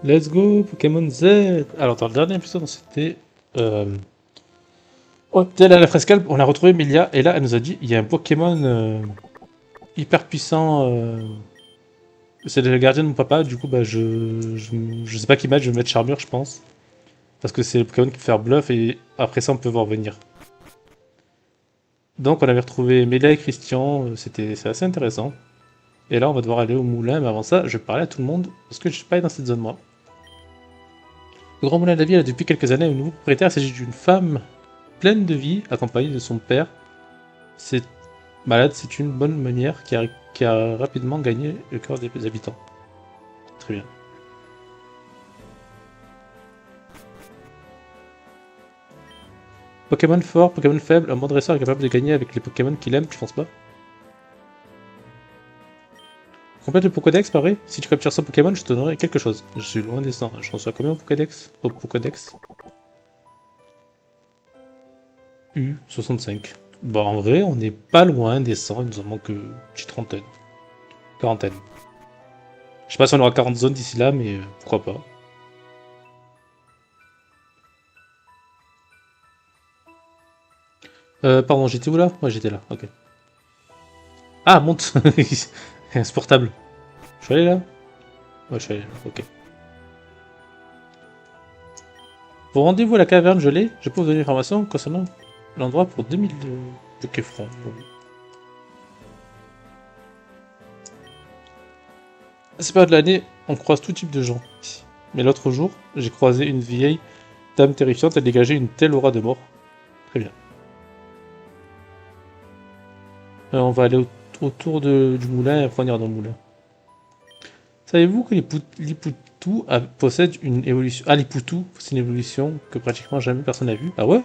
Let's go, Pokémon Z. Alors, dans le dernier épisode, on s'était... Oh, tel à la frescale, on a retrouvé Melia, et là, elle nous a dit, il y a un Pokémon hyper puissant, c'est le gardien de mon papa, du coup, bah, je sais pas qui mettre, je vais mettre Charmure, je pense. Parce que c'est le Pokémon qui peut faire bluff, et après ça, on peut voir venir. Donc, on avait retrouvé Melia et Christian, c'est assez intéressant. Et là, on va devoir aller au moulin, mais avant ça, je vais parler à tout le monde, parce que je suis pas dans cette zone, moi. Le Grand Moulin de la Ville a depuis quelques années un nouveau propriétaire, il s'agit d'une femme pleine de vie, accompagnée de son père. C'est malade, c'est une bonne manière qui a rapidement gagné le cœur des habitants. Très bien. Pokémon fort, Pokémon faible, un bon dresseur est capable de gagner avec les Pokémon qu'il aime, tu penses pas? Complète le Pokédex, pareil. Si tu captures 100 Pokémon, je te donnerai quelque chose. Je suis loin des 100. Je reçois combien au Pokédex? Au Pokédex U65. Bon, en vrai, on n'est pas loin des 100, il nous en manque une petite trentaine. Quarantaine. Je sais pas si on aura 40 zones d'ici là, mais pourquoi pas. Pardon, j'étais où là? Ouais, j'étais là, ok. Ah, monte. C'est portable. Je suis allé là? Ouais, je suis allé là, ok. Pour rendez-vous à la caverne gelée, je peux vous donner une information concernant l'endroit pour 2000 de francs. À cette période de l'année, on croise tout type de gens. Mais l'autre jour, j'ai croisé une vieille dame terrifiante, elle dégageait une telle aura de mort. Très bien. On va aller autour du moulin et revenir dans le moulin. Savez-vous que Lipoutou possède une évolution... Ah, Lipoutou, c'est une évolution que pratiquement jamais personne n'a vue. Ah ouais?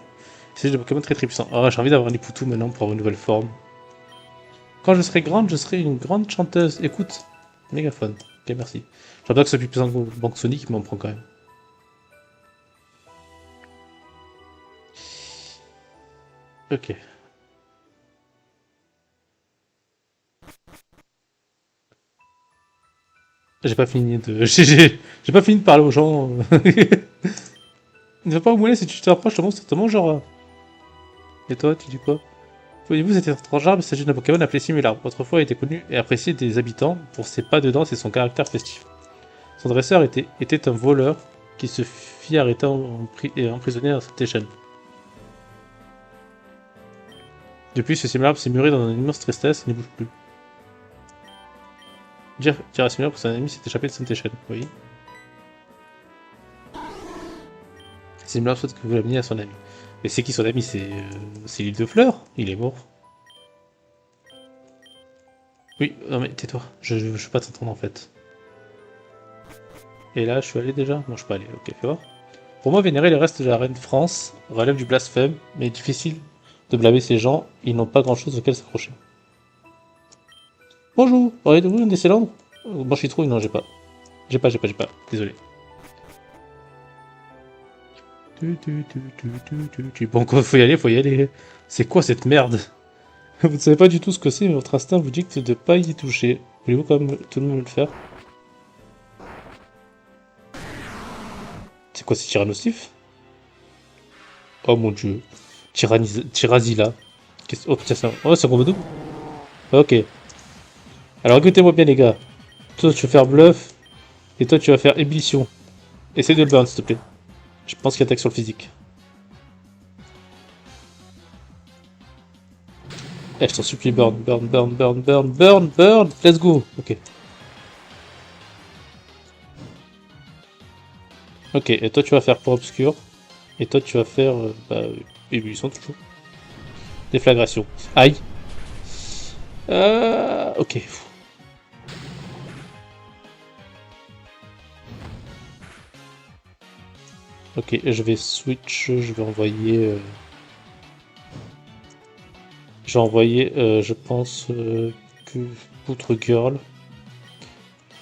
C'est des Pokémon très très puissants. Ah, j'ai envie d'avoir un Lipoutou maintenant pour avoir une nouvelle forme. Quand je serai grande, je serai une grande chanteuse. Écoute, mégaphone. Ok, merci. J'entends que ce plus puissant que Banque Sonic, mais on prend quand même. Ok. J'ai pas fini de... J'ai pas fini de parler aux gens. Ne va pas au moulin si tu t'approches, le monstre te mangera. Et toi, tu dis quoi? Voyez-vous, cet étrange arbre, il s'agit d'un Pokémon appelé Simular. Autrefois, il était connu et apprécié des habitants pour ses pas de danse et son caractère festif. Son dresseur était un voleur qui se fit arrêter et emprisonner à cette échelle. Depuis, ce Simular s'est muré dans une immense tristesse et ne bouge plus. Dire à Simular que son ami s'est échappé de cette échelle, oui. Simular souhaite que vous l'ameniez à son ami. Mais c'est qui son ami? C'est l'île de Fleurs? Il est mort. Oui, non mais tais-toi, je veux pas t'entendre en fait. Et là, je suis allé déjà? Non, je suis pas allé, ok, fais voir. Pour moi, vénérer les restes de la reine de France relève du blasphème, mais difficile de blâmer ces gens, ils n'ont pas grand-chose auquel s'accrocher. Bonjour, auriez-vous une des cylindres? Trouille, non, j'ai pas. J'ai pas, désolé. Bon, quoi, faut y aller, faut y aller. C'est quoi cette merde? Vous ne savez pas du tout ce que c'est, mais votre instinct vous dicte de pas y toucher. Voulez-vous quand même tout le monde le faire? C'est quoi, c'est Tyrannosif? Oh mon dieu. Tyrazilla. Oh putain, c'est un combo double? Ok. Alors écoutez-moi bien les gars. Toi tu vas faire bluff, et toi tu vas faire ébullition. Essaye de le burn s'il te plaît. Je pense qu'il attaque sur le physique. Eh, je t'en supplie, burn, burn, burn, burn, burn, burn, burn. Let's go. Ok. Ok, et toi tu vas faire pour obscur. Et toi tu vas faire ébullition toujours. Déflagration. Aïe. Ok. Ok, je vais switch, je vais envoyer... J'ai envoyé, je pense, que Poutre Girl.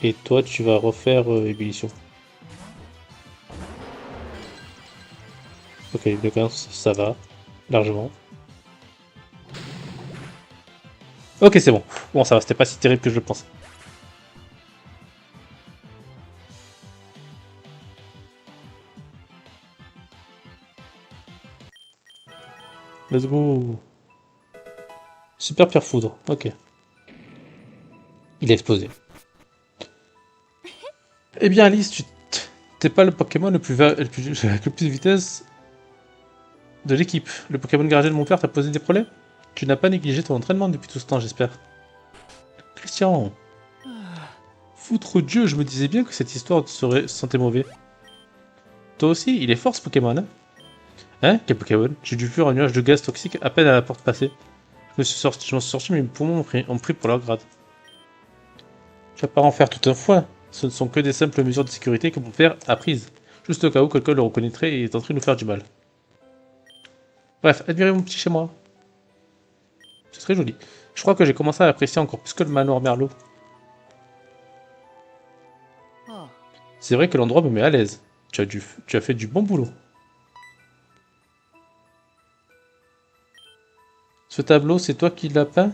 Et toi, tu vas refaire Ébullition. Ok, le 15, ça va. Largement. Ok, c'est bon. Bon, ça va, c'était pas si terrible que je le pensais. Let's go. Super Pierre Foudre, ok. Il a explosé. Eh bien Alice, tu t'es pas le Pokémon avec le plus de vitesse de l'équipe. Le Pokémon gardien de mon père t'a posé des problèmes? Tu n'as pas négligé ton entraînement depuis tout ce temps, j'espère. Christian. Foutre Dieu, je me disais bien que cette histoire serait sentait mauvais. Toi aussi, il est fort ce Pokémon, hein? Hein? Quel Pokémon? J'ai dû fuir un nuage de gaz toxique à peine à la porte passée. Je m'en suis sorti, mais mes poumons ont pris pour leur grade. Tu vas pas en faire tout un foin. Ce ne sont que des simples mesures de sécurité que mon père a prises. Juste au cas où quelqu'un le reconnaîtrait et est en train de nous faire du mal. Bref, admirez mon petit chez moi. C'est très joli. Je crois que j'ai commencé à apprécier encore plus que le manoir Merlot. C'est vrai que l'endroit me met à l'aise. Tu as fait du bon boulot. Ce tableau, c'est toi qui l'as peint?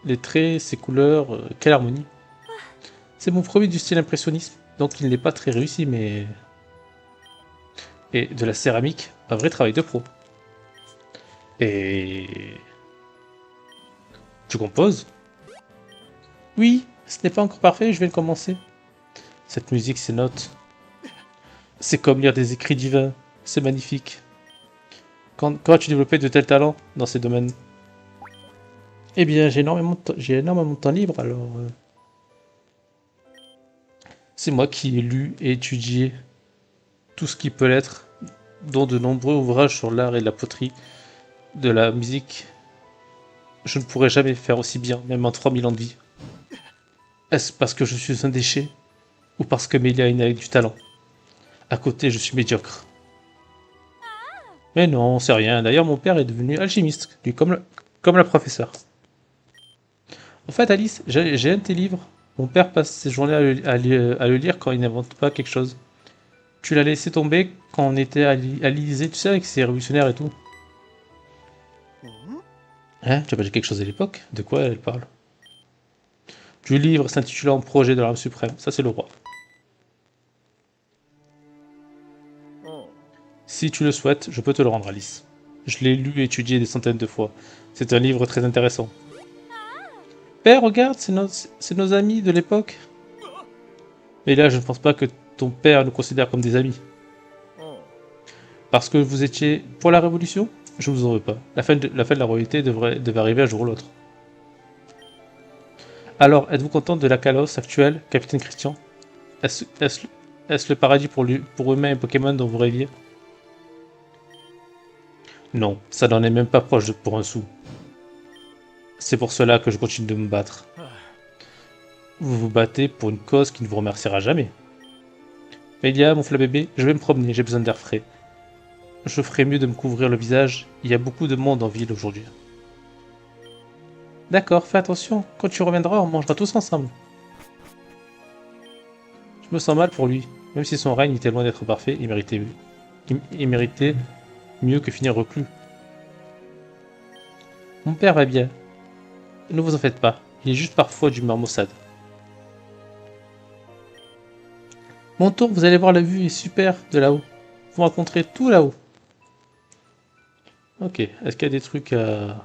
Les traits, ses couleurs, quelle harmonie. C'est mon premier du style impressionnisme, donc il n'est pas très réussi, mais... Et de la céramique, un vrai travail de pro. Et... Tu composes? Oui, ce n'est pas encore parfait, je vais le commencer. Cette musique, ces notes... C'est comme lire des écrits divins, c'est magnifique. Quand as-tu développé de tels talents dans ces domaines? Eh bien, j'ai énormément de temps libre, alors... C'est moi qui ai lu et étudié tout ce qui peut l'être, dont de nombreux ouvrages sur l'art et la poterie, de la musique. Je ne pourrais jamais faire aussi bien, même en 3000 ans de vie. Est-ce parce que je suis un déchet? Ou parce que Melia a du talent? À côté, je suis médiocre. Mais non, c'est rien. D'ailleurs, mon père est devenu alchimiste, lui comme la professeure. En fait, Alice, j'ai un de tes livres. Mon père passe ses journées à le lire quand il n'invente pas quelque chose. Tu l'as laissé tomber quand on était à l'Élysée, tu sais, avec ses révolutionnaires et tout. Hein? Tu as pas dit quelque chose à l'époque? De quoi elle parle? Du livre s'intitulant Projet de l'arme suprême. Ça, c'est le roi. Si tu le souhaites, je peux te le rendre, Alice. Je l'ai lu et étudié des centaines de fois. C'est un livre très intéressant. Père, regarde, c'est nos amis de l'époque. Mais là, je ne pense pas que ton père nous considère comme des amis. Parce que vous étiez pour la Révolution? Je vous en veux pas. La fin de la royauté devait arriver un jour ou l'autre. Alors, êtes-vous content de la Kalos actuelle, Capitaine Christian? Est-ce le paradis pour humains et Pokémon dont vous rêviez? Non, ça n'en est même pas proche pour un sou. C'est pour cela que je continue de me battre. Vous vous battez pour une cause qui ne vous remerciera jamais. Mélia, mon bébé, je vais me promener, j'ai besoin d'air frais. Je ferais mieux de me couvrir le visage, il y a beaucoup de monde en ville aujourd'hui. D'accord, fais attention, quand tu reviendras, on mangera tous ensemble. Je me sens mal pour lui, même si son règne était loin d'être parfait, il méritait mieux que finir reclus. Mon père va bien. Ne vous en faites pas, il est juste parfois d'humeur maussade. Mon tour, vous allez voir, la vue est super de là-haut. Vous rencontrez tout là-haut. Ok, est-ce qu'il y a des trucs à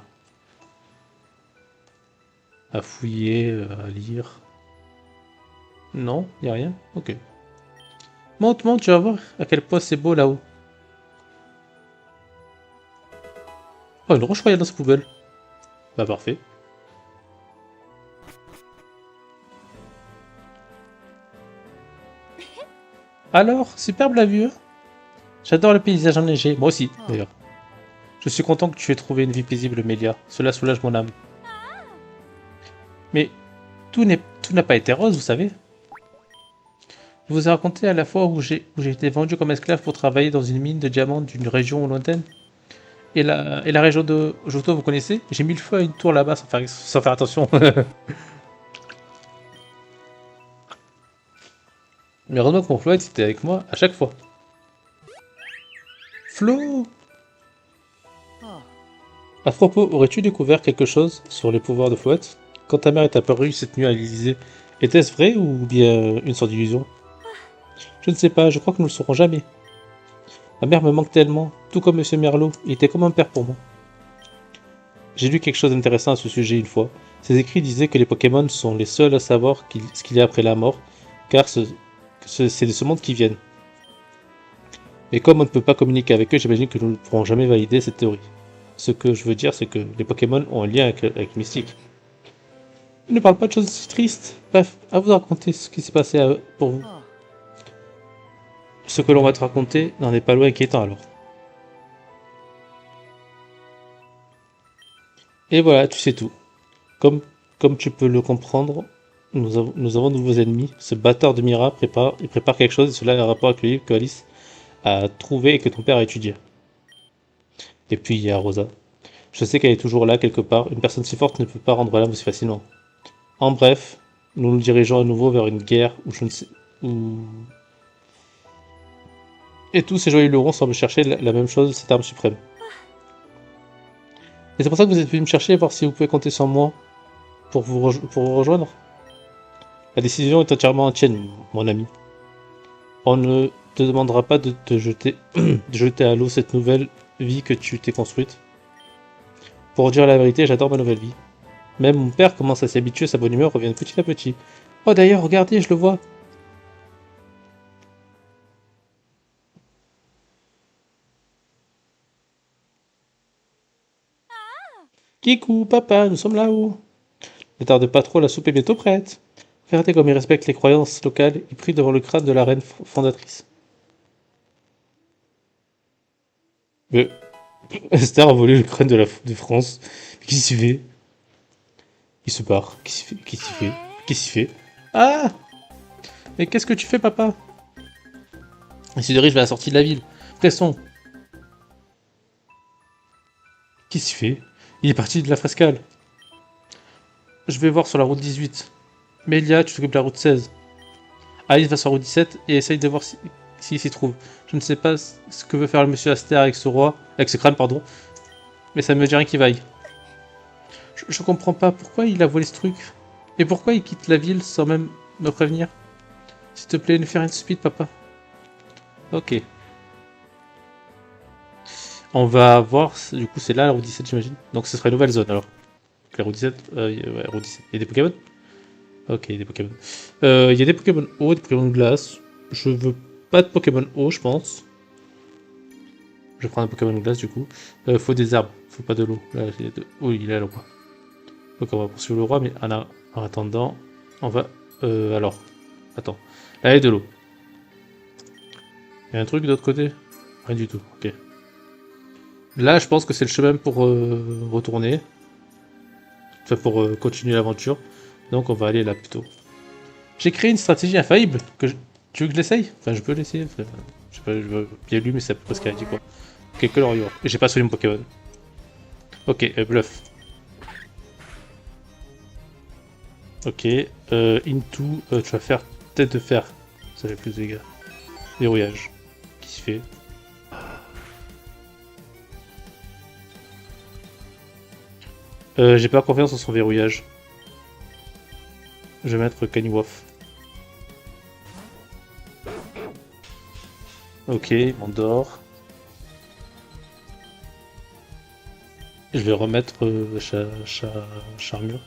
fouiller, à lire? Non, il n'y a rien? Ok. Monte, monte, tu vas voir à quel point c'est beau là-haut. Oh, une roche royale dans ce poubelle. Bah parfait. Alors, superbe la vue, hein? J'adore le paysage enneigé, moi aussi d'ailleurs. Je suis content que tu aies trouvé une vie paisible, Mélia. Cela soulage mon âme. Mais tout n'a pas été rose, vous savez. Je vous ai raconté à la fois où j'ai été vendu comme esclave pour travailler dans une mine de diamants d'une région lointaine. Et la région de Johto, vous connaissez? J'ai mis le feu à une tour là-bas sans faire attention. Mais heureusement que mon Floyd était avec moi à chaque fois. Flo! À propos, aurais-tu découvert quelque chose sur les pouvoirs de Floyd? Quand ta mère est apparue cette nuit à l'Élysée, était-ce vrai ou bien une sorte d'illusion? Je ne sais pas, je crois que nous le saurons jamais. Ma mère me manque tellement, tout comme Monsieur Merlot, il était comme un père pour moi. J'ai lu quelque chose d'intéressant à ce sujet une fois. Ces écrits disaient que les Pokémon sont les seuls à savoir ce qu'il y a après la mort, car c'est de ce monde qu'ils viennent. Mais comme on ne peut pas communiquer avec eux, j'imagine que nous ne pourrons jamais valider cette théorie. Ce que je veux dire, c'est que les Pokémon ont un lien avec Mystique. Il ne parle pas de choses si tristes. Bref, à vous de raconter ce qui s'est passé pour vous. Ce que l'on va te raconter n'en est pas loin inquiétant alors. Et voilà, tu sais tout. Comme tu peux le comprendre, nous avons de nouveaux ennemis. Ce batteur de Mira il prépare quelque chose, et cela a un rapport avec le livre que Alice a trouvé et que ton père a étudié. Et puis il y a Rosa. Je sais qu'elle est toujours là quelque part. Une personne si forte ne peut pas rendre l'âme aussi facilement. En bref, nous nous dirigeons à nouveau vers une guerre où je ne sais où et tous ces joyeux lurons semblent chercher la même chose, cette arme suprême. Et c'est pour ça que vous êtes venu me chercher, voir si vous pouvez compter sur moi pour vous rejoindre. La décision est entièrement tienne, mon ami. On ne te demandera pas de te jeter, de jeter à l'eau cette nouvelle vie que tu t'es construite. Pour dire la vérité, j'adore ma nouvelle vie. Même mon père commence à s'y habituer, sa bonne humeur revient petit à petit. Oh d'ailleurs, regardez, je le vois. Kikou, papa, nous sommes là-haut. Ne tarde pas trop, la soupe est bientôt prête. Regardez comme il respecte les croyances locales, il prie devant le crâne de la reine fondatrice. Mais Star a volé le crâne de France. Mais qu'est-ce qu'il fait? Il se barre. Qu'est-ce qu'il fait? Qu'est-ce qu'il fait? Qu'est-ce qu'il fait? Ah! Mais qu'est-ce que tu fais, papa? Il se dirige vers la sortie de la ville. Presson. Qu'est-ce qu'il fait? Il est parti de la frescale. Je vais voir sur la route 18. Mélia, tu t'occupes de la route 16. Alice va sur la route 17 et essaye de voir s'il s'y trouve. Je ne sais pas ce que veut faire le monsieur Aster avec ce roi, avec ce crâne, pardon, mais ça ne me dit rien qu'il vaille. Je comprends pas pourquoi il a volé ce truc. Et pourquoi il quitte la ville sans même me prévenir. S'il te plaît, ne fais rien de stupide, papa. Ok. On va voir, du coup c'est là la route 17 j'imagine. Donc ce sera une nouvelle zone alors. La route 17, ouais, route 17. Il y a des Pokémon. Ok, il y a des Pokémon. Il y a des Pokémon eau, des Pokémon glace. Je veux pas de Pokémon eau, je pense. Je vais prendre un Pokémon glace du coup. Faut des arbres, faut pas de l'eau. Là, oui, il est là le roi. Donc on va poursuivre le roi, mais en attendant, on va... alors, attends. Là, il y a de l'eau. Il y a un truc de l'autre côté? Rien du tout, ok. Là, je pense que c'est le chemin pour retourner. Enfin, pour continuer l'aventure. Donc on va aller là plutôt. J'ai créé une stratégie infaillible. Tu veux que je l'essaye? Enfin, je peux l'essayer. Enfin, je sais pas, je veux bien lu, mais c'est à peu près ce qu'elle a dit quoi. Ok, Colorio. Et j'ai pas souillé mon Pokémon. Ok, bluff. Ok, into, tu vas faire tête de fer. Ça fait plus de dégâts. Verrouillage. Qui se fait? J'ai pas confiance en son verrouillage. Je vais mettre Kaniwof. Ok, il m'endort. Je vais remettre Charmure.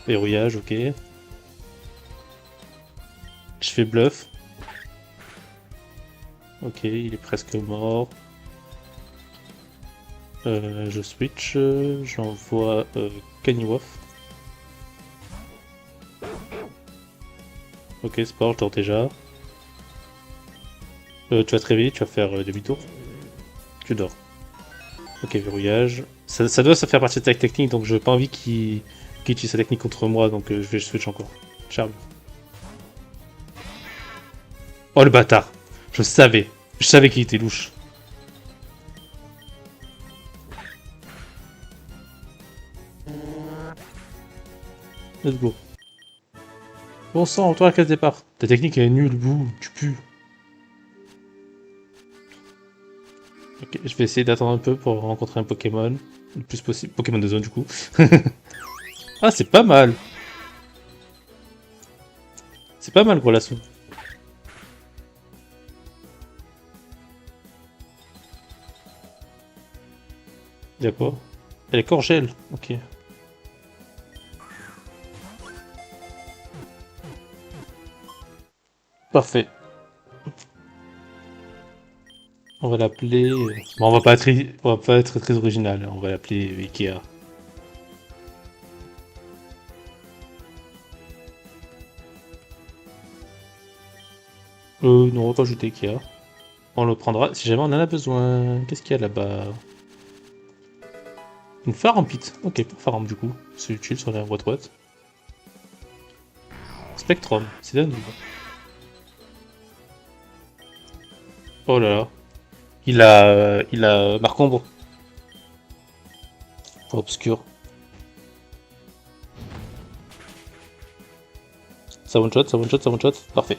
Verrouillage, ok. Je fais bluff. Ok, il est presque mort. Je switch, j'envoie Kaniwof. Ok, sport, je dors déjà. Tu vas te réveiller, tu vas faire demi-tour. Tu dors. Ok, verrouillage. Ça doit se faire partie de ta technique, donc je n'ai pas envie qu'il utilise sa technique contre moi, donc je vais switch encore. Charme. Oh le bâtard! Je savais qu'il était louche. Let's go. Bon sang, toi la case départ. Ta technique elle est nulle, bouh, tu pues. Ok, je vais essayer d'attendre un peu pour rencontrer un Pokémon. Le plus possible. Pokémon de zone du coup. Ah, c'est pas mal. C'est pas mal, gros lasso. D'accord. Elle est corps gel. Ok. Parfait. On va l'appeler... Bon, on va pas être très original. On va l'appeler Ikea. Non, on va pas ajouter Ikea. On le prendra si jamais on en a besoin. Qu'est-ce qu'il y a là-bas? Une farm pit. Ok, pour farm du coup. C'est utile sur la boîte. Spectrum, c'est dingue. Oh là là. Il a Marcombre. Obscur. Ça one shot, ça one shot, ça one shot. Parfait.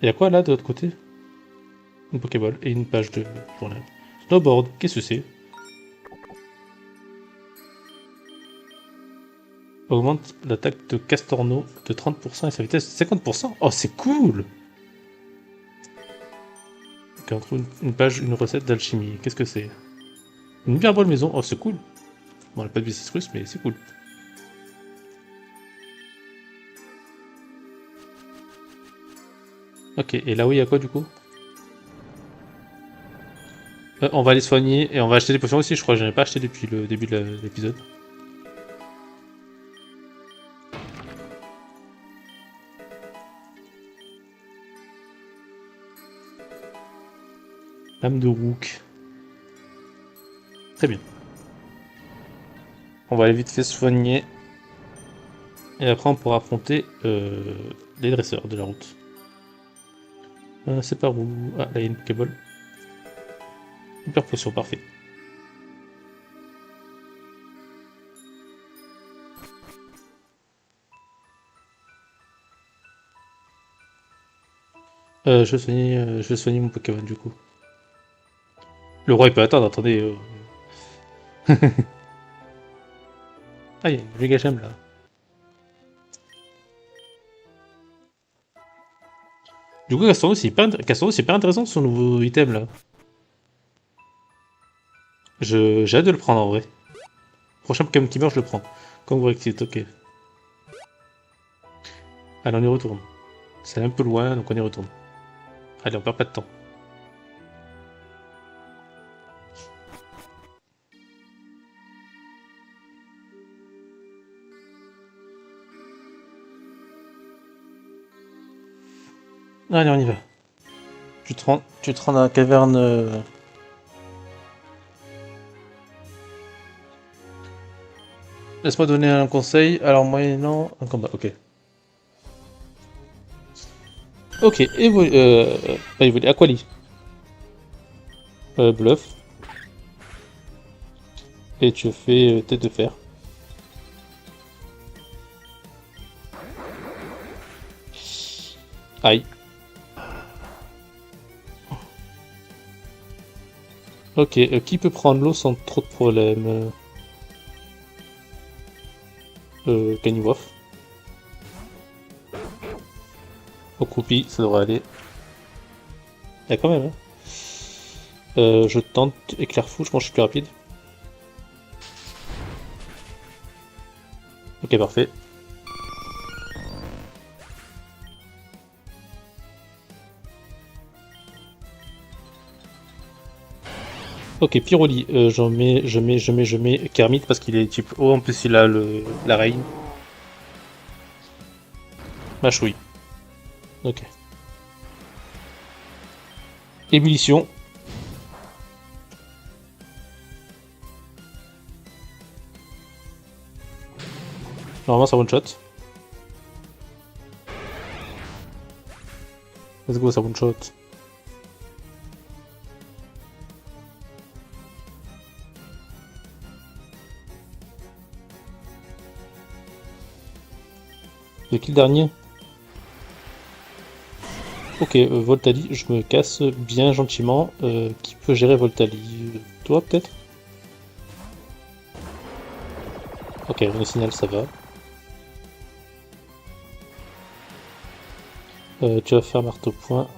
Il y a quoi là de l'autre côté? Une Pokéball et une page de journal. Snowboard, qu'est-ce que c'est? Augmente l'attaque de Castorno de 30% et sa vitesse de 50%. Oh, c'est cool! Ok, on trouve une page, une recette d'alchimie. Qu'est-ce que c'est? Une bien bonne maison. Oh, c'est cool. Bon, elle n'a pas de business russe, mais c'est cool. Ok, et là, oui, il y a quoi du coup? On va aller soigner et on va acheter des potions aussi. Je crois que je n'en ai pas acheté depuis le début de l'épisode. Lame de Rook. Très bien. On va aller vite fait soigner. Et après, on pourra affronter les dresseurs de la route. C'est par où? Ah, là, il y a une Pokéball. Hyper potion, parfait. Je vais soigner mon Pokémon du coup. Le roi il peut attendre, attendez. Ah, il y a une méga gemme là. Du coup, Castorno, c'est hyper intéressant son nouveau item là. J'ai hâte de le prendre en vrai. Prochain Pokémon qui meurt, je le prends. Comme Brexit, ok. Allez, on y retourne. C'est un peu loin, donc on y retourne. Allez, on perd pas de temps. Allez, on y va. Tu te rends dans la caverne. Laisse-moi donner un conseil. Alors, moyennant un combat, ok. Ok, pas évoluer. Aquali. Bluff. Et tu fais tête de fer. Aïe. Ok, qui peut prendre l'eau sans trop de problèmes? Caniwaf. Okupi, ça devrait aller. Il y a quand même, hein. Je tente éclair fou, je pense que je suis plus rapide. Ok, parfait. Ok, Pyroli, je mets Kermit parce qu'il est type O, en plus il a la reine. Mâchouille. Ok. Ébullition. Normalement ça one shot. Let's go, ça one shot. C'est qui le dernier? Ok, Voltali, je me casse bien gentiment. Qui peut gérer Voltali? Toi peut-être? Ok, on signal, ça va. Tu vas faire marteau-point.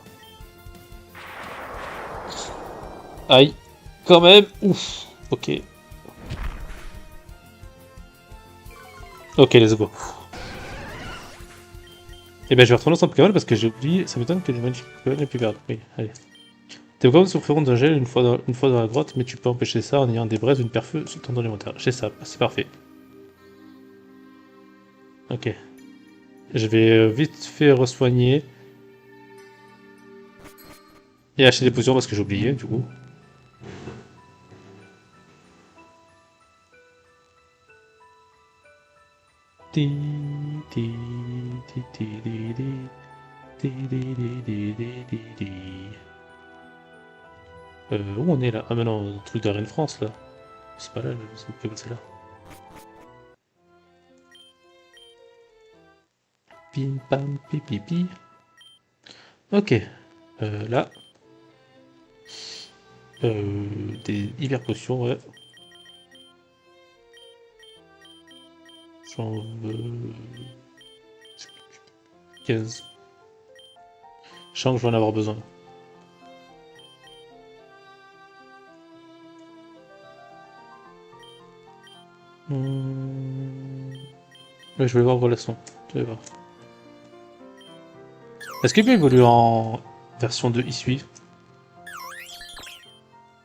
Aïe. Quand même. Ouf. Ok. Ok, let's go. Et ben je vais retourner au Pokémon parce que j'ai oublié. Ça m'étonne que le Magic Pokémon n'ait plus perdu. Oui, allez. Tes Pokémon souffriront d'un gel une fois dans la grotte, mais tu peux empêcher ça en ayant des braises ou une pare-feu sur ton alimentaire. J'ai ça, c'est parfait. Ok. Je vais vite fait re-soigner. Et acheter des potions parce que j'ai oublié du coup. Où on est là? Ah mais non, le truc de la Reine France là. C'est pas là, c'est là. Pim pam pipipi. Ok. Là. Des hyper potions, ouais. J'en veux 15. Je sens que je vais en avoir besoin. Ouais, je vais voir relation. Je vais voir. Est-ce qu'il peut évoluer en version de Isui?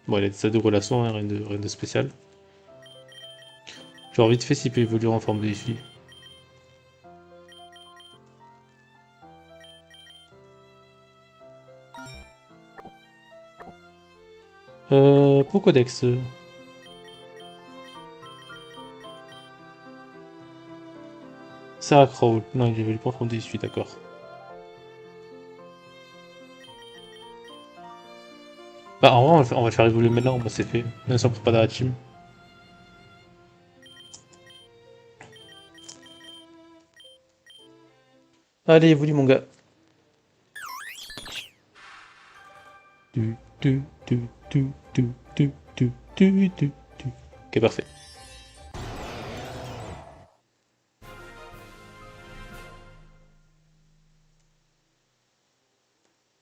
Bon, il a des de relation, hein, rien de spécial. Genre vite fait s'il peut évoluer en forme de Isui. Pokédex. Sarah Crawl. Non, il évolue pas en forme de Isui, d'accord. Bah, en vrai, on va le faire évoluer maintenant, bah, c'est fait. Même si on peut pas dans la team. Allez, évolue, mon gars. Du, du, du, du, du, du, du, du, du, du. Ok, parfait.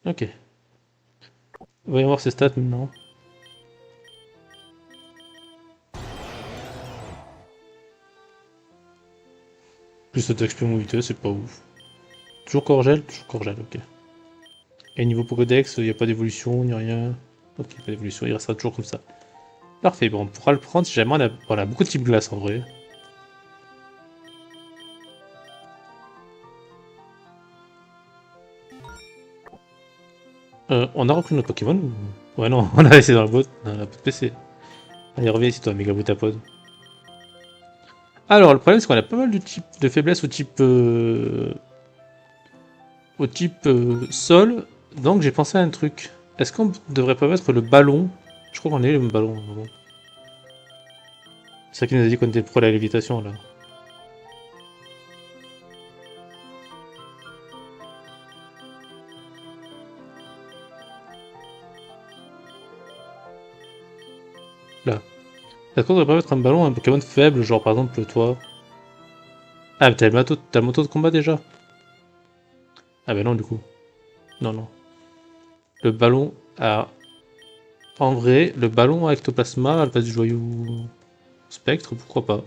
Ok. Voyons voir ses stats maintenant. Plus de XP mobilité, c'est pas ouf. Toujours Corgel, ok. Et niveau Pokédex, il n'y a pas d'évolution ni rien. Ok, pas d'évolution, il restera toujours comme ça. Parfait, bon, on pourra le prendre si jamais on a beaucoup de type glace en vrai. On a repris notre Pokémon ou... Ouais, non, on a laissé dans la boîte, dans la boîte PC. Allez, reviens ici, toi, méga boutapod. Alors, le problème, c'est qu'on a pas mal de types de faiblesses au type sol. Donc, j'ai pensé à un truc. Est-ce qu'on devrait pas mettre le ballon? Je crois qu'on est le ballon. C'est ça qui nous a dit qu'on était pro à la lévitation, là. Là. Est-ce qu'on devrait pas mettre un ballon à un Pokémon faible, genre par exemple toi? Ah, mais t'as le moto de combat déjà? Ah bah non, du coup. Non, non. Le ballon à... En vrai, le ballon à ectoplasma à la place du joyau spectre, pourquoi pas?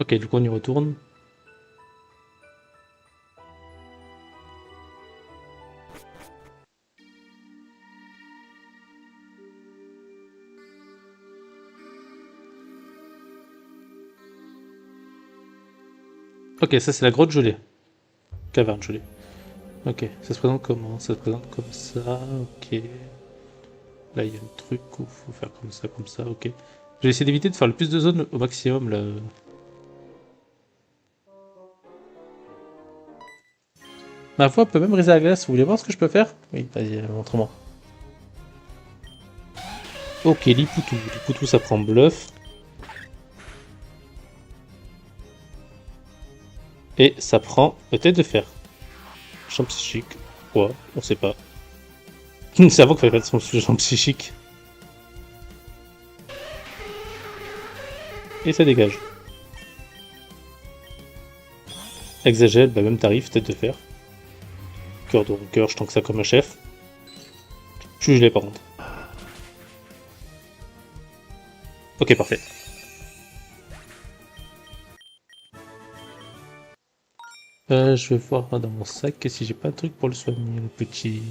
Ok, du coup on y retourne. Ok, ça c'est la grotte gelée. Caverne gelée. Ok, ça se présente comment? Ça se présente comme ça, ok. Là il y a un truc où faut faire comme ça, ok. Je vais essayer d'éviter de faire le plus de zones au maximum là. Ma foi peut même briser la glace, vous voulez voir ce que je peux faire? Oui, vas-y, montre-moi. Ok, Lipoutou. Lipoutou ça prend bluff. Et ça prend tête de fer. Champ psychique. Quoi? On sait pas. C'est avant qu'il fallait faire son champ psychique. Et ça dégage. Exagèle, bah même tarif, tête de fer. Cœur de cœur, je tank ça comme un chef. Je suis gelé par contre. Ok, parfait. Je vais voir dans mon sac si j'ai pas un truc pour le soigner, le petit.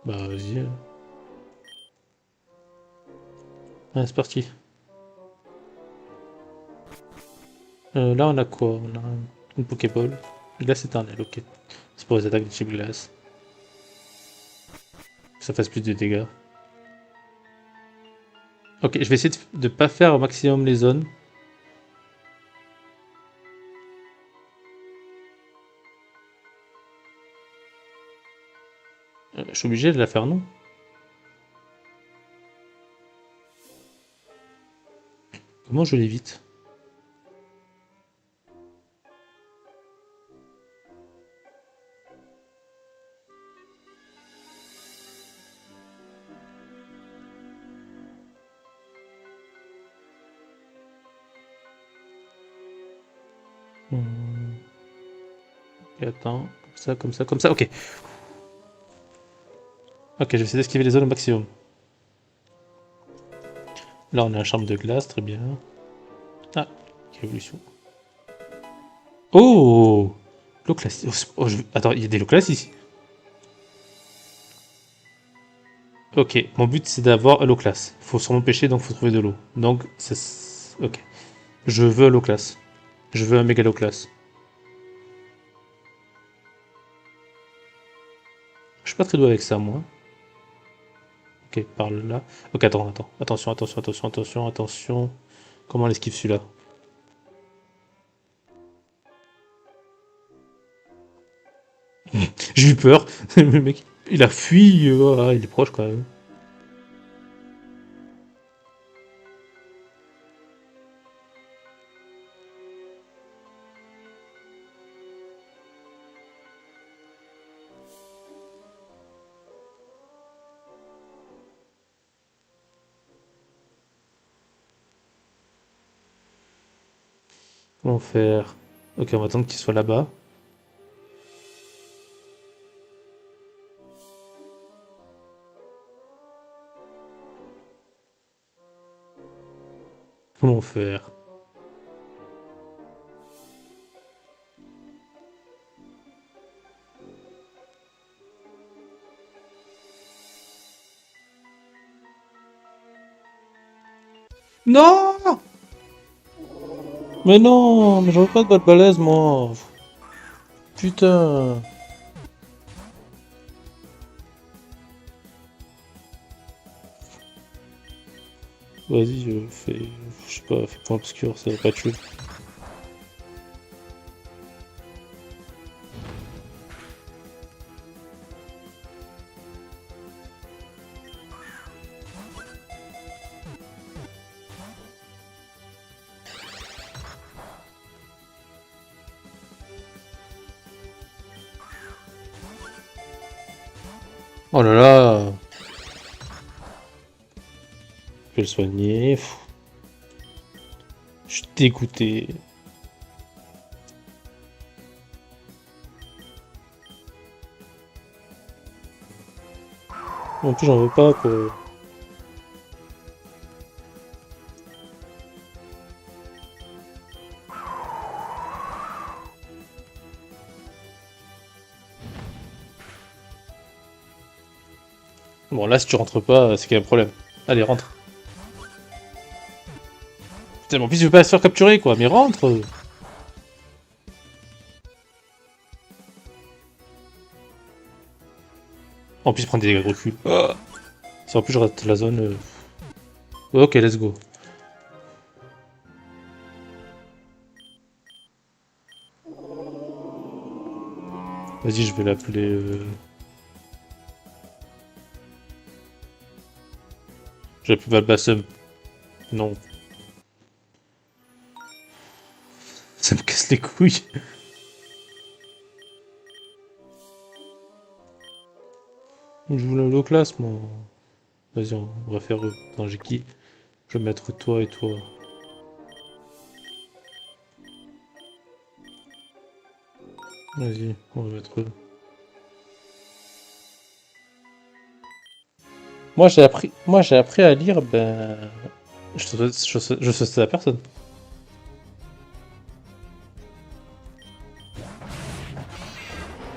Bah vas-y. Ah, c'est parti. Là on a quoi? On a une Pokéball. Glace éternelle, ok. C'est pour les attaques de type glace. Que ça fasse plus de dégâts. Ok, je vais essayer de pas faire au maximum les zones. Je suis obligé de la faire, non? Comment je l'évite? Hmm. Et attends, comme ça, comme ça, comme ça, ok. Ok, je vais essayer d'esquiver les zones au maximum. Là on a un charme de glace, très bien. Ah, évolution. Oh! L'eau classe. Oh, attends, il y a des lots classes ici. Ok, mon but c'est d'avoir l'eau classe. Faut sûrement pêcher, donc faut trouver de l'eau. Donc, c'est. Ok. Je veux l'eau classe. Je veux un méga classe. Je suis pas très doué avec ça, moi. Ok, par là. Ok, attends. Attention, attention, attention, attention, attention. Comment on esquive celui-là? J'ai eu peur. Le mec, il a fui. Ah, il est proche quand même. Comment faire? Ok, on va attendre qu'il soit là-bas. Comment faire? Non! Mais non, mais j'en veux pas de balle balèze, moi. Putain. Vas-y, fais. Je sais pas, fais point obscur, ça va pas tuer. Oh là là! Je vais le soigner. Je suis dégoûté. En plus, j'en veux pas, quoi. Bon, là, si tu rentres pas, c'est qu'il y a un problème. Allez, rentre. Putain, mais en plus, je veux pas se faire capturer, quoi. Mais rentre! En plus, prendre des dégâts de recul. Ah. Si en plus, je rate la zone. Ok, let's go. Vas-y, je vais l'appeler. Je vais l'appeler Valbassum. Non. Ça me casse les couilles. Je voulais l'eau classe, moi. Vas-y, on va faire eux. Attends, j'ai qui? Je vais mettre toi et toi. Vas-y, on va mettre eux. Moi j'ai appris à lire, ben, je sais la personne.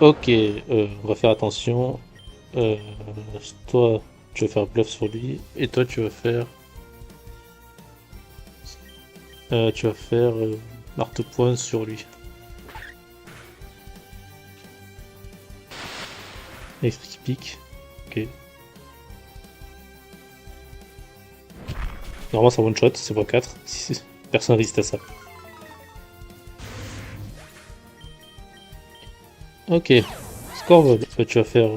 Ok, on va faire attention. Euh, toi, tu vas faire bluff sur lui, et toi, tu vas faire marteau-poing sur lui. Électrique qui pique. Ok. Normalement, c'est one shot, c'est x4. Personne résiste à ça. Ok. Score, tu vas faire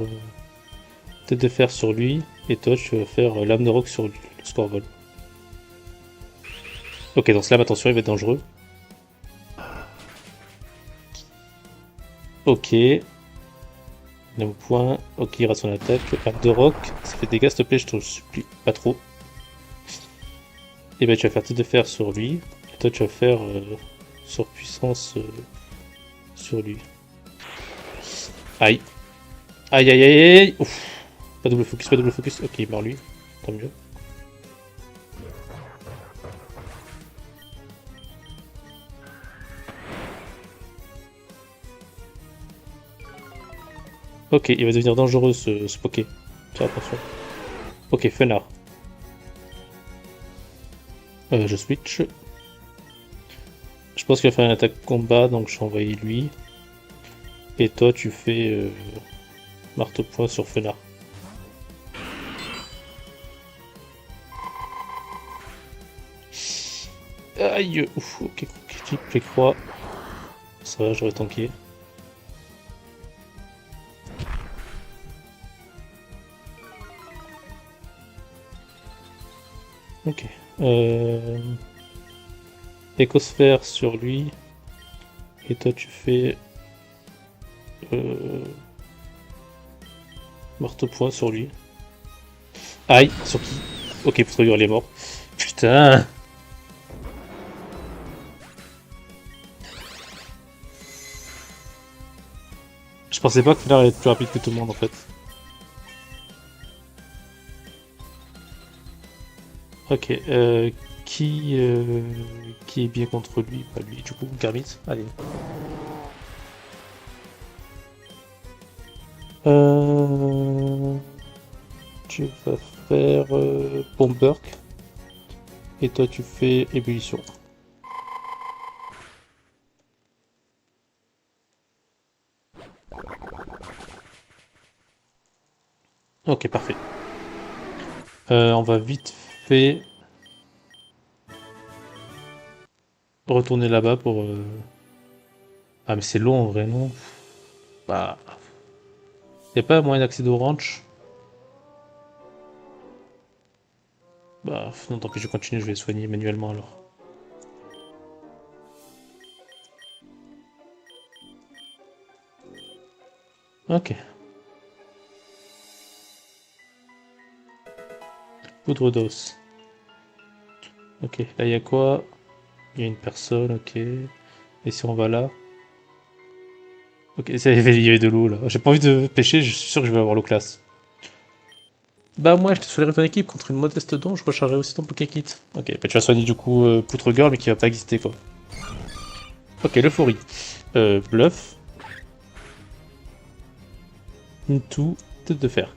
tête de fer sur lui, et toi, tu vas faire lame de roc sur lui, le score vol. Ok, dans ce lame, attention, il va être dangereux. Ok. Lame au point. Ok, il rate son attaque. Lame de roc, ça fait des dégâts, s'il te plaît, je te supplie. Pas trop. Et ben, tu vas faire tête de fer sur lui, et toi, tu vas faire surpuissance sur lui. Aïe. Aïe aïe aïe aïe. Ouf. Pas double focus, pas double focus. Ok, il meurt lui. Tant mieux. Ok, il va devenir dangereux ce poké. Fais attention. Ok, Fenard. Je switch. Je pense qu'il va faire une attaque combat, donc je vais envoyer lui. Et toi, tu fais marteau-point sur Fenard. Aïe. Ouf, ok, les croix. Ça va, j'aurais tanké. Ok. Écosphère sur lui. Et toi, tu fais marteau-point sur lui. Aïe, sur qui? Ok, Poutre-Gueule, il est mort. Putain. Je pensais pas que Fenard allait être plus rapide que tout le monde en fait. Ok, qui est bien contre lui? Pas lui, du coup, Garmit. Allez. Euh, tu vas faire Bomberk. Et toi, tu fais Ébullition. Ok, parfait. On va vite fait retourner là-bas pour... Ah, mais c'est long en vrai, non? Bah... Y'a pas moyen d'accéder au ranch? Bah, non, tant pis, je continue, je vais soigner manuellement alors. Ok. Poudre d'os. Ok, là il y a quoi? Il y a une personne, ok. Et si on va là? Ok, il y avait de l'eau là. J'ai pas envie de pêcher, je suis sûr que je vais avoir l'eau classe. Bah moi je te soignerai ton équipe contre une modeste don, je rechargerai aussi ton Pokékit. Ok, bah tu vas soigner du coup Poutre Girl mais qui va pas exister quoi. Ok, l'euphorie. Bluff. Into. Tête de fer.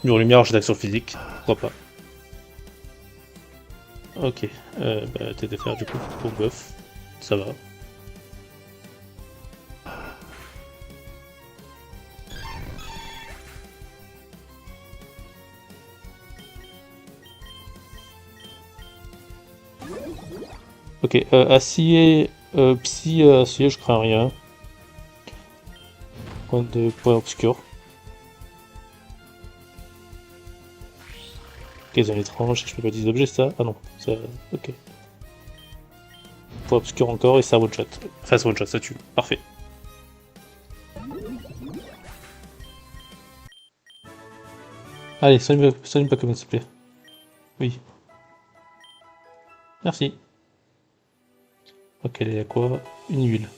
Mur lumière, j'ai d'action physique. Pourquoi pas. Ok, bah tête de fer du coup pour buff. Ça va. Ok, acier, psy, acier, je crains rien. Point de point obscur. Ok, zone étrange, je peux pas 10 objets ça? Ah non, ça. Ok. Point obscur encore et ça one shot. Enfin, ça one shot, ça tue. Parfait. Allez, soigne Pokémon s'il te plaît. Oui. Merci. Ok, il y a quoi? Une huile.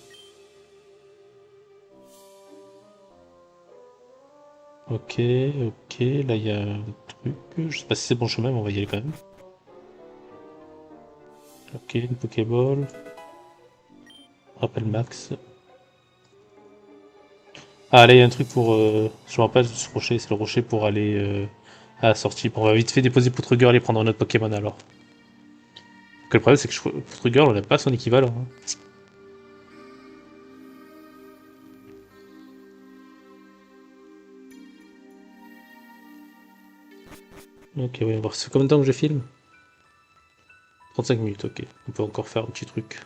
Ok, ok, là il y a un truc. Je sais pas si c'est bon chemin, mais on va y aller quand même. Ok, une Pokéball. Rappel max. Ah, là il y a un truc pour. Je me rappelle de ce rocher, c'est le rocher pour aller à la sortie. Bon, on va vite fait déposer Poutre-Girl et prendre notre Pokémon alors. Que le problème c'est que Poutre-Girl on n'a pas son équivalent, hein. Ok, ouais, on va voir. C'est combien de temps que je filme? 35 minutes, ok. On peut encore faire un petit truc.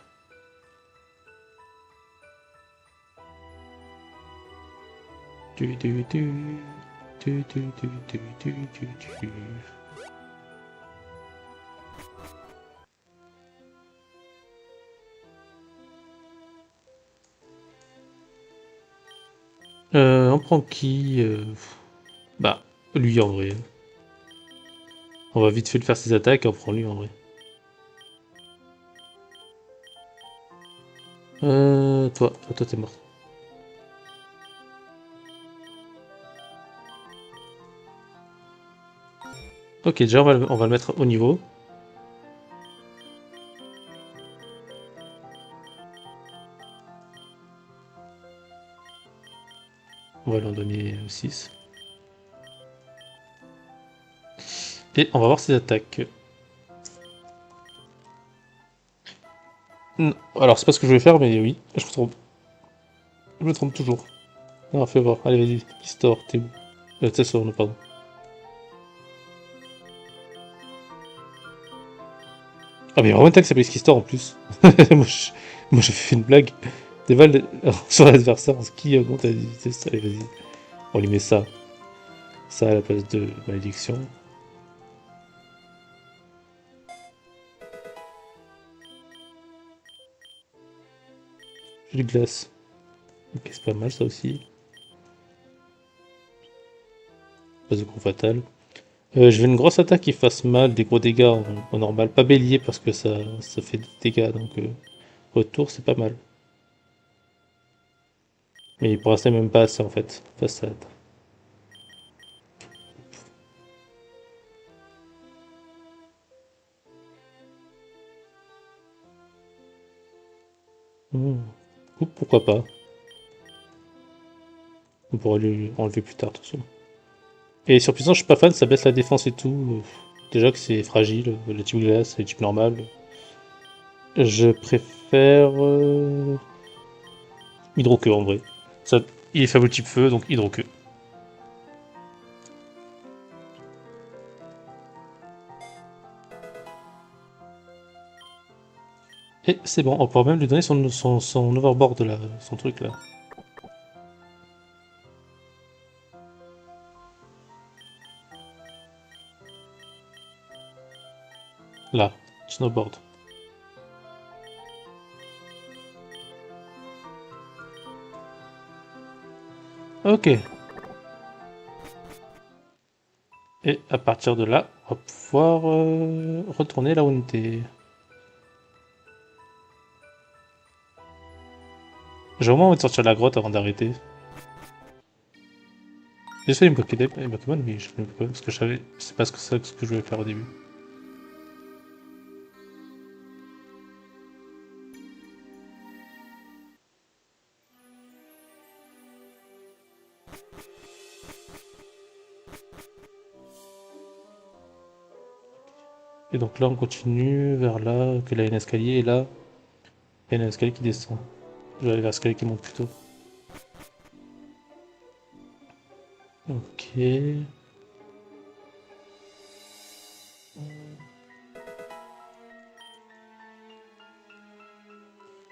Du, du, du, du, du, du, du, du, du, du. On prend qui Bah, lui en vrai. On va vite fait le faire ses attaques et on prend lui en vrai. Toi t'es mort. Ok, déjà on va le mettre au niveau. On va lui en donner 6. Et on va voir ses attaques. Non, alors c'est pas ce que je vais faire, mais oui, je me trompe. Je me trompe toujours. Non, fais voir. Allez, vas-y. Kistor, t'es où? Tessor, non, pardon. Ah, mais il y a vraiment un qui s'appelle Skistor en plus. moi, j'ai fait une blague. Des balles sur l'adversaire en ski augmente la vitesse. Allez, vas-y. On lui met ça. Ça à la place de malédiction. Joli glace. Ok, c'est pas mal ça aussi. Pas de coup fatal. Je veux une grosse attaque qui fasse mal, des gros dégâts en normal. Pas bélier parce que ça fait des dégâts, donc retour c'est pas mal. Mais pour l'instant même pas assez en fait. Façade. Hmm. Ou pourquoi pas. On pourra lui enlever plus tard de toute façon. Et sur puissance je suis pas fan, ça baisse la défense et tout. Déjà que c'est fragile, le type glace, le type normal. Je préfère Hydroqueue en vrai. Ça, il est faible type feu, donc Hydroqueue. Et c'est bon, on pourra même lui donner son overboard là, son truc là. Là, snowboard. Ok. Et à partir de là, on va pouvoir retourner là où on était. J'ai vraiment envie de sortir de la grotte avant d'arrêter. J'ai fait une Pokémon, mais je ne peux pas parce que je savais, c'est pas ce que je voulais faire au début. Et donc là, on continue vers là, que là, il y a un escalier, et là, il y a un escalier qui descend. Je vais aller vers l'escalier qui monte plutôt. Ok.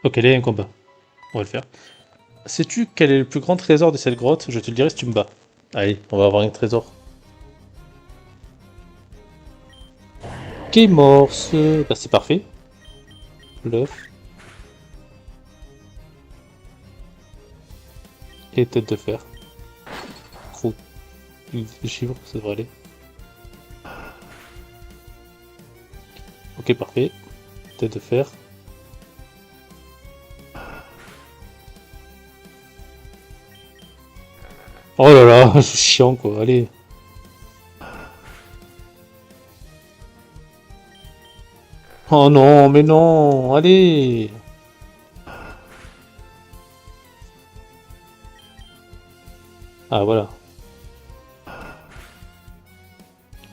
Ok, là, il y a un combat. On va le faire. Sais-tu quel est le plus grand trésor de cette grotte? Je te le dirai si tu me bats. Allez, on va avoir un trésor. Ok, morse. Bah, c'est parfait. L'œuf. Et tête de fer. Gros. Les chiffres, ça devrait aller. Ok, parfait. Tête de fer. Oh là là, c'est chiant quoi, allez. Oh non, mais non, allez. Ah voilà.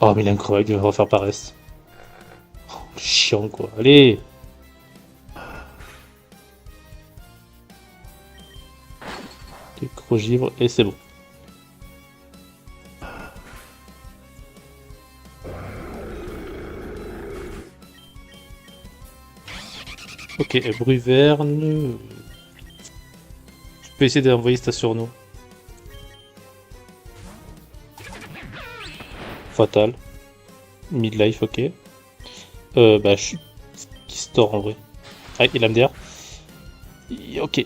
Oh mais il est incroyable, il va refaire paresse. Oh, chiant quoi, allez. Ok, gros givre, et c'est bon. Ok, Bruverne. Je peux essayer d'envoyer Stationno. Fatal. Midlife, ok. Bah, je suis Skistor en vrai. Ah, il a MDR. Ok.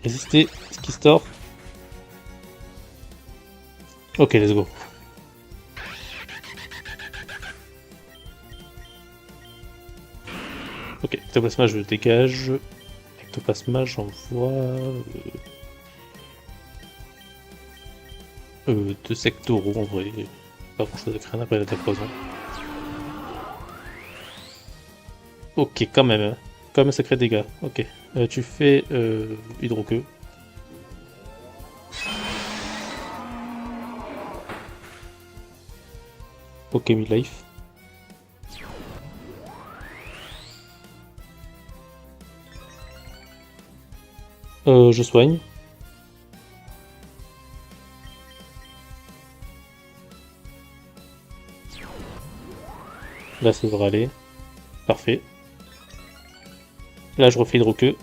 Résister, Skistor. Ok, let's go. Ok, Ectoplasma, je le dégage. Ectoplasma, j'envoie. Deux sectoraux en vrai. Pas grand chose à craindre après la poison. Ok, quand même. Hein. Quand même un sacré dégât. Ok. Tu fais hydroqueux. Ok, midlife. Je soigne. Là, ça devrait aller. Parfait. Là, je refais hydroqueux.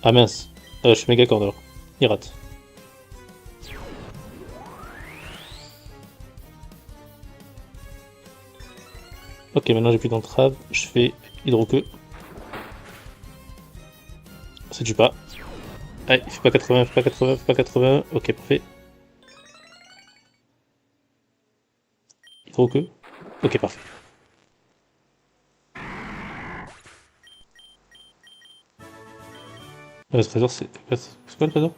Ah mince. Je suis méga corner. Il rate. Ok, maintenant j'ai plus d'entrave. Je fais hydroqueux. Ça tue pas. Allez, il fait pas 80, il fait pas 80, il fait pas 80. Ok, parfait. Hydroqueux. Ok, parfait. Le trésor, c'est quoi le trésor?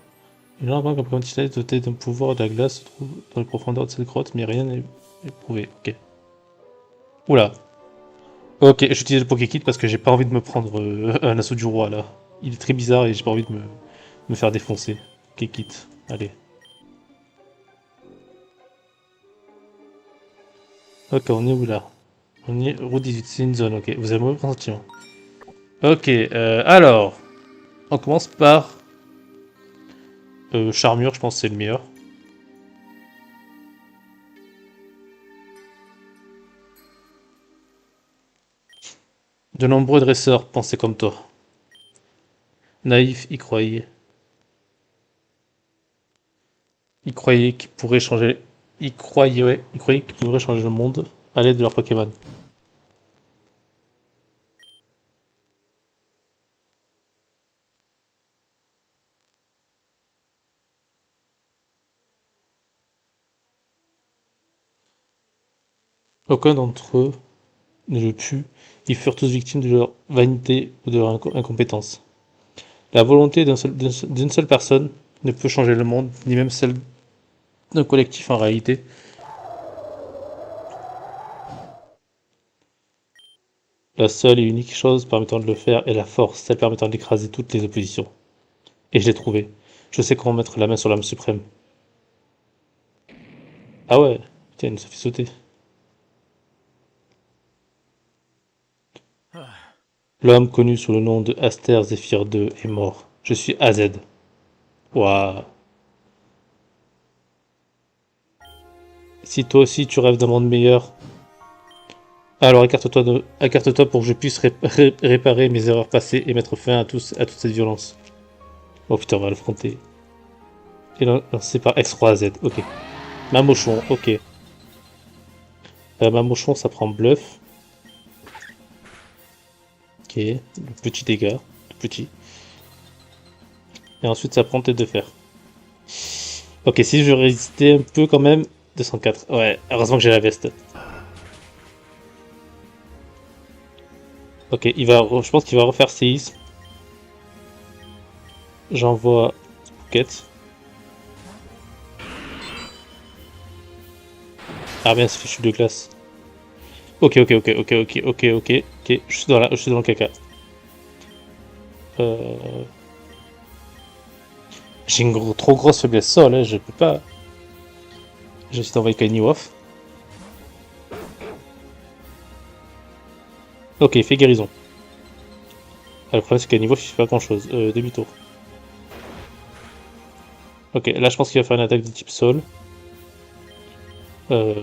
Une arme comme quantité dotée d'un pouvoir de la glace se trouve dans les profondeurs de cette grotte, mais rien n'est éprouvé. Ok. Oula. Ok, j'utilise le Pokékit parce que j'ai pas envie de me prendre un assaut du roi là. Il est très bizarre et j'ai pas envie de me faire défoncer. Pokékit. Allez. Ok, on est où là? On est route 18, c'est une zone, ok. Vous avez mauvais pressentiment. Ok, alors. On commence par Charmure, je pense que c'est le meilleur. De nombreux dresseurs pensaient comme toi. Naïf, y croyait. Ils croyaient qu'ils pourraient changer. Ils croyaient qu'ils pourraient changer le monde à l'aide de leurs Pokémon. Aucun d'entre eux ne le put. Ils furent tous victimes de leur vanité ou de leur incompétence. La volonté d'une seule personne ne peut changer le monde, ni même celle d'un collectif en réalité. La seule et unique chose permettant de le faire est la force, celle permettant d'écraser toutes les oppositions. Et je l'ai trouvé. Je sais comment mettre la main sur l'âme suprême. Ah ouais, tiens, ça fait sauter. L'homme connu sous le nom de Aster Zephyr II est mort. Je suis AZ. Waouh. Si toi aussi tu rêves d'un monde meilleur, alors écarte-toi pour que je puisse réparer mes erreurs passées et mettre fin à toute cette violence. Oh putain, on va l'affronter. Et lancé par X3Z, ok. Mamochon, ok. Mamochon, ça prend bluff. Ok, le petit dégât, tout petit. Et ensuite, ça prend tête de fer. Ok, si je résistais un peu quand même, 204. Ouais, heureusement que j'ai la veste. Ok, je pense qu'il va refaire séisme. J'envoie Pouquette. Ah bien, c'est chute de glace. Ok. Je suis dans le caca. Euh... J'ai une trop grosse faiblesse sol, hein, je peux pas. J'essaie d'envoyer Kaniwoff. Ok, il fait guérison. Ah, le problème c'est qu'Aniwoff il fait pas grand chose. Demi-tour. Ok, là je pense qu'il va faire une attaque de type sol. Euh,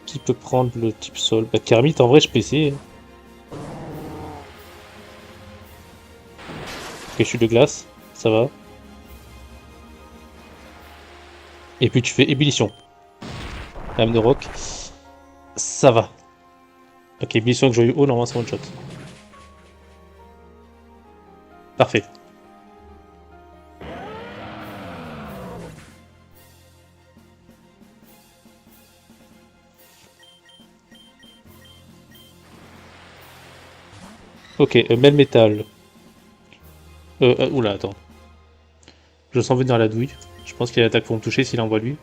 qui peut prendre le type sol? Bah Kermit en vrai je peux essayer. Ok, chute de glace, ça va. Et puis tu fais ébullition. Lame de roc, ça va. Ok, ébullition avec joyeux haut, normalement c'est one shot. Parfait. Ok, Melmetal. Oula, attends. Je sens venir la douille. Je pense qu'il y a l'attaque pour me toucher s'il envoie lui.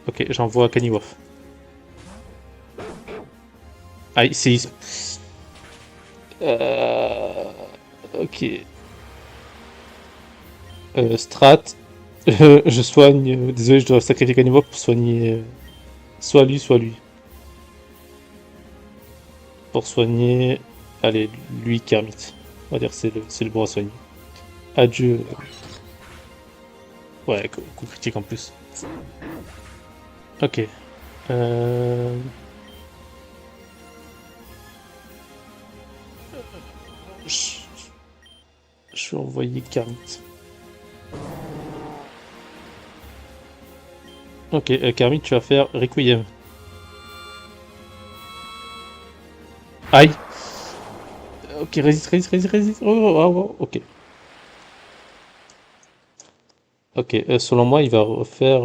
Ok, j'envoie Kaniwoff. Aïe, séisme. Euh... Ok. Strat. Je soigne. Désolé, je dois sacrifier Kaniwoff pour soigner soit lui, soit lui. Pour soigner. Allez, lui, Kermit. On va dire que c'est le bon à soigner. Adieu. Ouais, coup critique en plus. Ok. Euh... Je, je vais envoyer Kermit. Ok, Kermit, tu vas faire Requiem. Aïe. Ok, résiste. Ok. Ok, selon moi, il va refaire...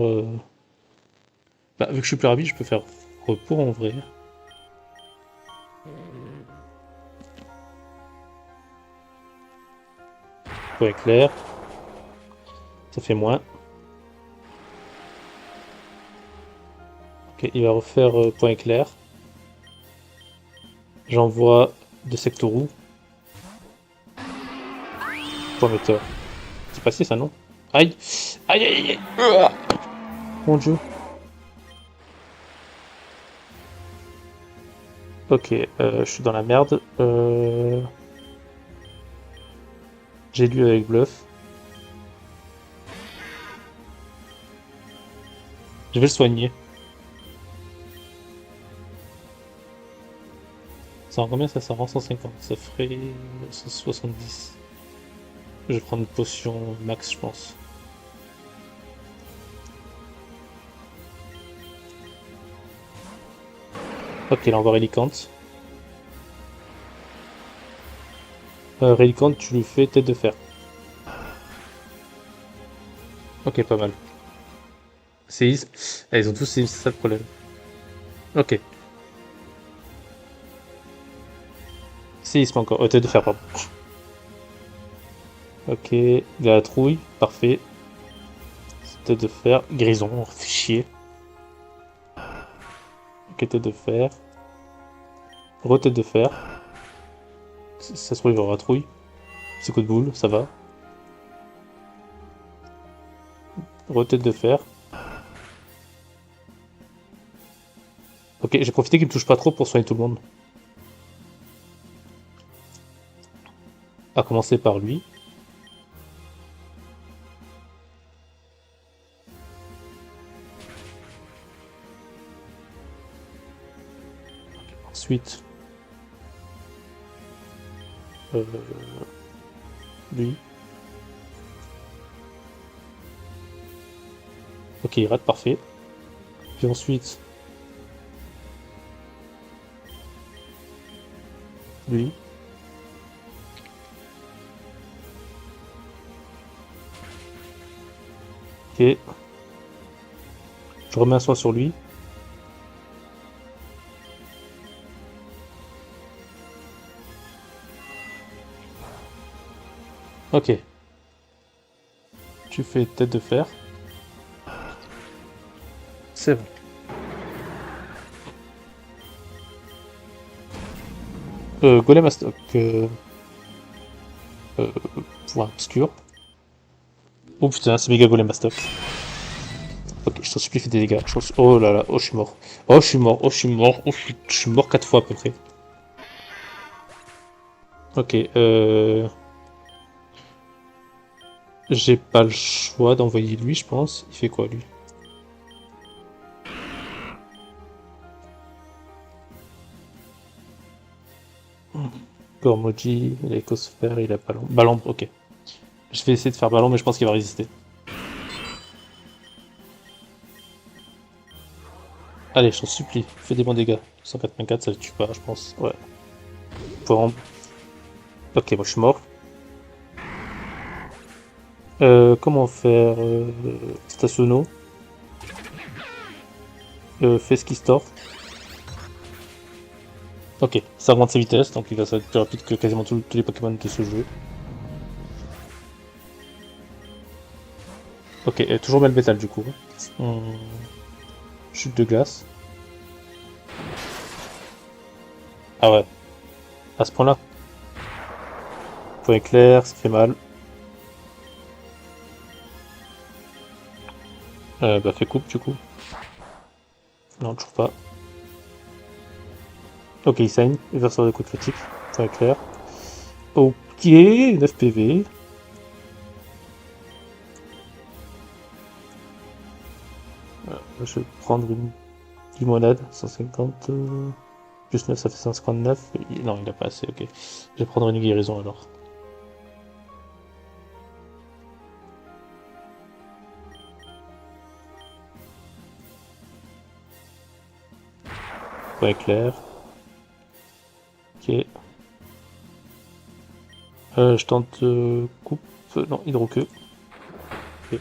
Bah, vu que je suis plus rapide, je peux faire repos en vrai. Point éclair. Ça fait moins. Ok, il va refaire point éclair. J'envoie de Sectorou. Point météore. C'est passé ça, non? Aïe. Aïe. Mon dieu. Ok, je suis dans la merde. J'ai lu avec bluff. Je vais le soigner. Ça rend combien ça? Ça rend 150. Ça ferait 170. Je vais prendre une potion max, je pense. Ok, là on va Relicante. Relicante, tu lui fais tête de fer. Ok, pas mal. Séisme. Ah, ils ont tous séisme, c'est ça le problème. Ok. Séisme encore. Tête de fer, pardon. Ok, il a la trouille. Parfait. Tête de fer. Grison, on fait chier. Ok, tête de fer. Re-tête de fer. Ça se trouve, il aura trouille. Petit coup de boule, ça va. Re-tête de fer. Ok, j'ai profité qu'il me touche pas trop pour soigner tout le monde. À commencer par lui. Ensuite, euh, lui. Ok, il rate, parfait. Puis ensuite, lui. Ok. Je remets un soin sur lui. Ok. Tu fais tête de fer. C'est bon. Golem à stock. Point obscur. Oh putain, c'est méga golem à stock. Ok, je t'en supplie, fais des dégâts. Oh là là, oh je suis mort. Oh je suis mort, oh je suis mort, oh je suis mort 4 fois à peu près. Ok, j'ai pas le choix d'envoyer lui, je pense. Il fait quoi lui? Gormoji, il a écosphère, il a ballon. Ballon, ok. Je vais essayer de faire ballon, mais je pense qu'il va résister. Allez, je t'en supplie, fais des bons dégâts. 184, ça le tue pas, je pense. Ouais. Pour Ok, moi je suis mort. Comment faire Stationno. Fesquistor. Ok, ça augmente sa vitesse, donc il va être plus rapide que quasiment tous les Pokémon de ce jeu. Ok, toujours Melmetal du coup. Chute de glace. Ah ouais, à ce point-là. Point éclair, ça fait mal. Bah fais coupe du coup. Non, toujours pas. Ok, il saigne, il va sortir de coup de critique. Point éclair. Ok, 9 PV. Je vais prendre une limonade, 150. Plus 9, ça fait 159. Non, il a pas assez, ok. Je vais prendre une guérison alors. Point éclair. Ok. Je tente coupe. Non, hydroqueue. Ok.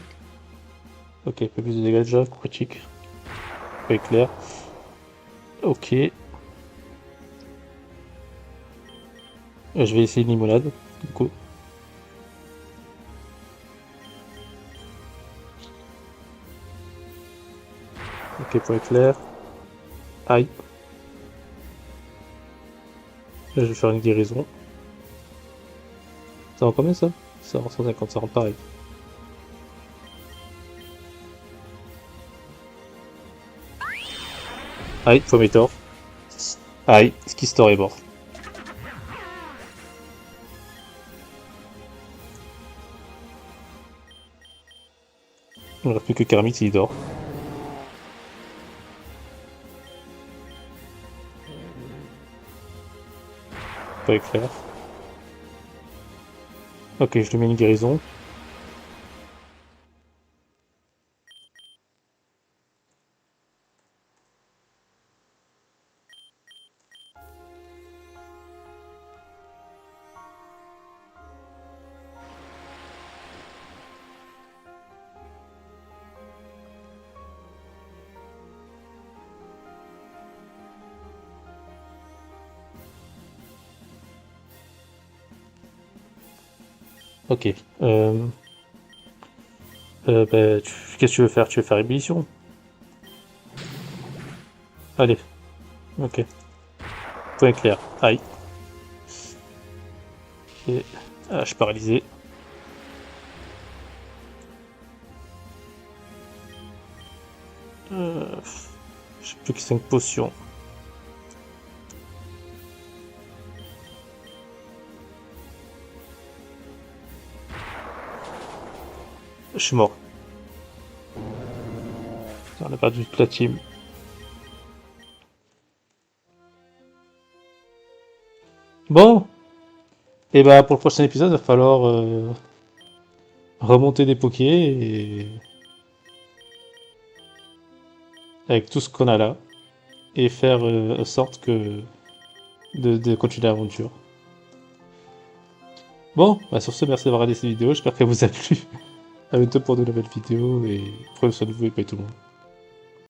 Ok, peu plus de dégâts déjà, coup critique. Point éclair. Ok. Je vais essayer une limonade, du coup. Ok, point éclair. Aïe. Là, je vais faire une guérison. Ça rend combien ça? Ça rend 150, ça rend pareil. Aïe, Fométor. Aïe, Skistor est mort. Il ne reste plus que Kermit, il dort. Pas éclair. Ok, je lui mets une guérison. Ok. Bah, qu'est-ce que tu veux faire? Tu veux faire ébullition? Allez. Ok. Point clair. Aïe. Et... Ah, je suis paralysé. J'ai plus que 5 potions. Je suis mort. On a perdu toute la team. Bon. Et bah pour le prochain épisode, il va falloir remonter des pokés et... avec tout ce qu'on a là. Et faire en sorte que de continuer l'aventure. Bon, bah sur ce, merci d'avoir regardé cette vidéo, j'espère qu'elle vous a plu. A bientôt pour de nouvelles vidéos et prenez soin de vous et bye tout le monde.